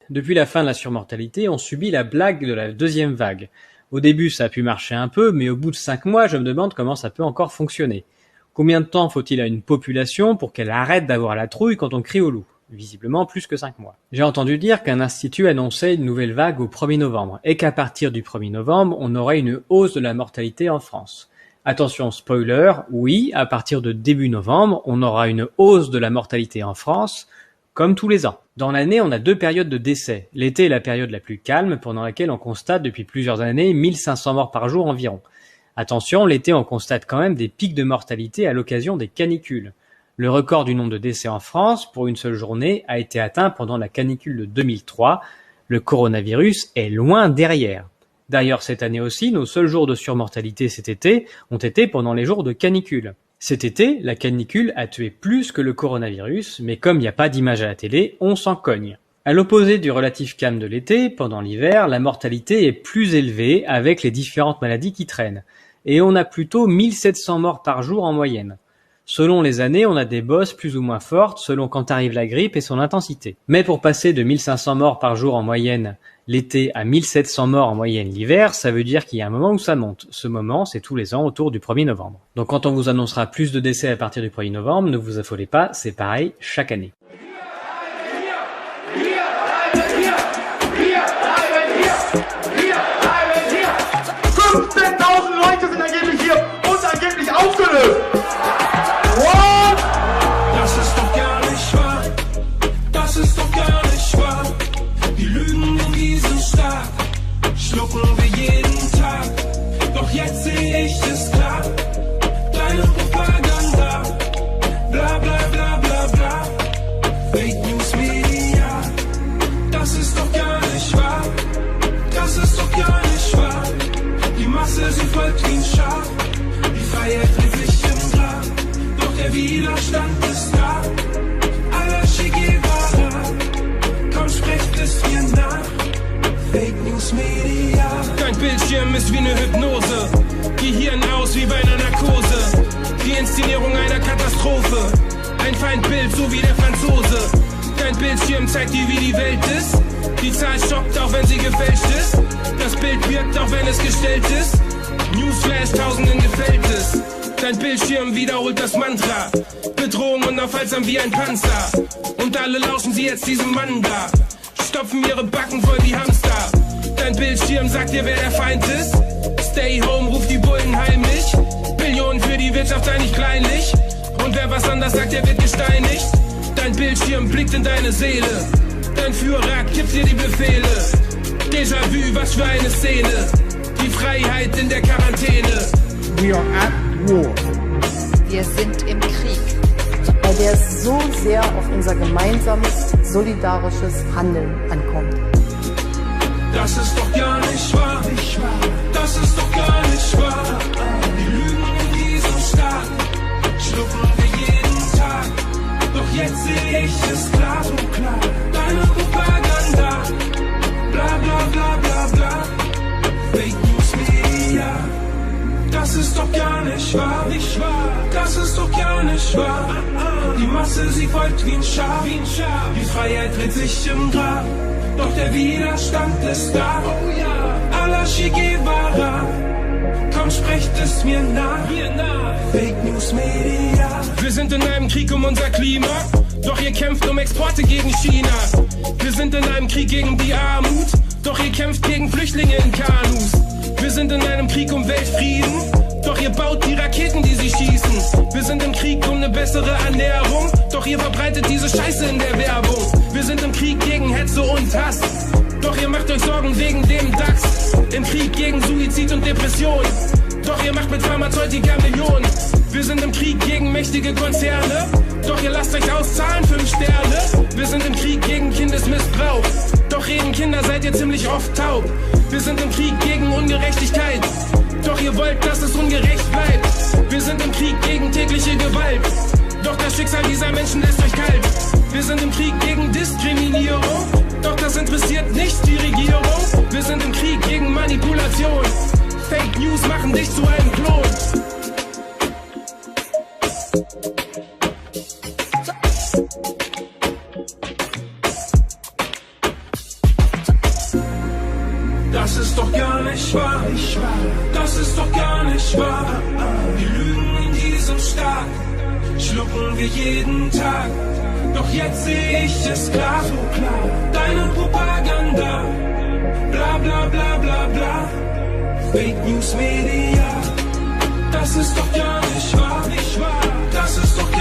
Depuis la fin de la surmortalité, on subit la blague de la deuxième vague. Au début, ça a pu marcher un peu, mais au bout de 5 mois, je me demande comment ça peut encore fonctionner. Combien de temps faut-il à une population pour qu'elle arrête d'avoir la trouille quand on crie au loup ? Visiblement plus que 5 mois. J'ai entendu dire qu'un institut annonçait une nouvelle vague au 1er novembre, et qu'à partir du 1er novembre, on aurait une hausse de la mortalité en France. Attention, spoiler, oui, à partir de début novembre, on aura une hausse de la mortalité en France, comme tous les ans. Dans l'année, on a 2 périodes de décès. L'été est la période la plus calme, pendant laquelle on constate depuis plusieurs années 1500 morts par jour environ. Attention, l'été, on constate quand même des pics de mortalité à l'occasion des canicules. Le record du nombre de décès en France pour une seule journée a été atteint pendant la canicule de 2003. Le coronavirus est loin derrière. D'ailleurs, cette année aussi, nos seuls jours de surmortalité cet été ont été pendant les jours de canicule. Cet été, la canicule a tué plus que le coronavirus, mais comme il n'y a pas d'image à la télé, on s'en cogne. À l'opposé du relatif calme de l'été, pendant l'hiver, la mortalité est plus élevée avec les différentes maladies qui traînent. Et on a plutôt 1700 morts par jour en moyenne. Selon les années, on a des bosses plus ou moins fortes selon quand arrive la grippe et son intensité. Mais pour passer de 1500 morts par jour en moyenne l'été à 1700 morts en moyenne l'hiver, ça veut dire qu'il y a un moment où ça monte. Ce moment, c'est tous les ans autour du 1er novembre. Donc quand on vous annoncera plus de décès à partir du 1er novembre, ne vous affolez pas, c'est pareil chaque année. Schlucken wir jeden Tag, doch jetzt sehe ich es klar. Deine Propaganda, bla bla bla bla bla. Fake News Media, das ist doch gar nicht wahr. Das ist doch gar nicht wahr. Die Masse, sie folgt wie ein Schaf. Die Freiheit dreht sich im Grab, doch der Widerstand ist da. Allah Che Guevara, komm, sprecht es mir nach. Fake News Media. Dein Bildschirm ist wie eine Hypnose, Gehirn aus wie bei einer Narkose. Die Inszenierung einer Katastrophe, ein Feindbild so wie der Franzose. Dein Bildschirm zeigt dir, wie die Welt ist. Die Zahl stoppt, auch wenn sie gefälscht ist. Das Bild wirkt, auch wenn es gestellt ist. Newsflash, Tausenden gefällt es. Dein Bildschirm wiederholt das Mantra. Bedrohung unaufhaltsam wie ein Panzer. Und alle lauschen sie jetzt diesem Mann da. Stopfen ihre Backen voll wie Hamster. Dein Bildschirm sagt dir, wer der Feind ist. Stay home, ruft die Bullen heimlich. Billionen für die Wirtschaft sei nicht kleinlich. Und wer was anders sagt, der wird gesteinigt. Dein Bildschirm blickt in deine Seele. Dein Führer gibt dir die Befehle. Déjà-vu, was für eine Szene. Die Freiheit in der Quarantäne. We are at war. Wir sind im Krieg. Bei der es so sehr auf unser gemeinsames, solidarisches Handeln ankommt. Das ist doch gar nicht wahr. Das ist doch gar nicht wahr. Die Lügen, die so stark, schlucken wir jeden Tag. Doch jetzt sehe ich es klar, so klar. Deine Propaganda, bla bla bla bla bla. Fake News Media. Das ist doch gar nicht wahr, nicht wahr. Das ist doch gar nicht wahr. Die Masse, sie folgt wie ein Schaf. Die Freiheit dreht sich im Grab. Doch der Widerstand ist da. Allah Che Guevara, komm, sprecht es mir nach. Fake News Media. Wir sind in einem Krieg um unser Klima. Doch ihr kämpft um Exporte gegen China. Wir sind in einem Krieg gegen die Armut. Doch ihr kämpft gegen Flüchtlinge in Kanus. Wir sind in einem Krieg um Weltfrieden. Doch ihr baut die Raketen, die sie schießen. Wir sind im Krieg um eine bessere Ernährung. Doch ihr verbreitet diese Scheiße in der Werbung. Wir sind im Krieg gegen Hetze und Hass. Doch ihr macht euch Sorgen wegen dem DAX. Im Krieg gegen Suizid und Depression. Doch ihr macht mit Pharmazeutika Millionen. Wir sind im Krieg gegen mächtige Konzerne. Doch ihr lasst euch auszahlen 5 Sterne. Wir sind im Krieg gegen Kindesmissbrauch. Doch reden Kinder seid ihr ziemlich oft taub. Wir sind im Krieg gegen Ungerechtigkeit. Doch ihr wollt, dass es ungerecht bleibt. Wir sind im Krieg gegen tägliche Gewalt. Doch das Schicksal dieser Menschen lässt euch kalt. Wir sind im Krieg gegen Diskriminierung. Doch das interessiert nicht die Regierung. Wir sind im Krieg gegen Manipulation. Fake News machen dich zu einem Klon. Das ist doch gar nicht wahr, das ist doch gar nicht wahr. Die Lügen in diesem Staat schlucken wir jeden Tag. Doch jetzt sehe ich es klar, deine Propaganda, bla bla bla bla bla. Fake News Media, das ist doch gar nicht wahr, das ist doch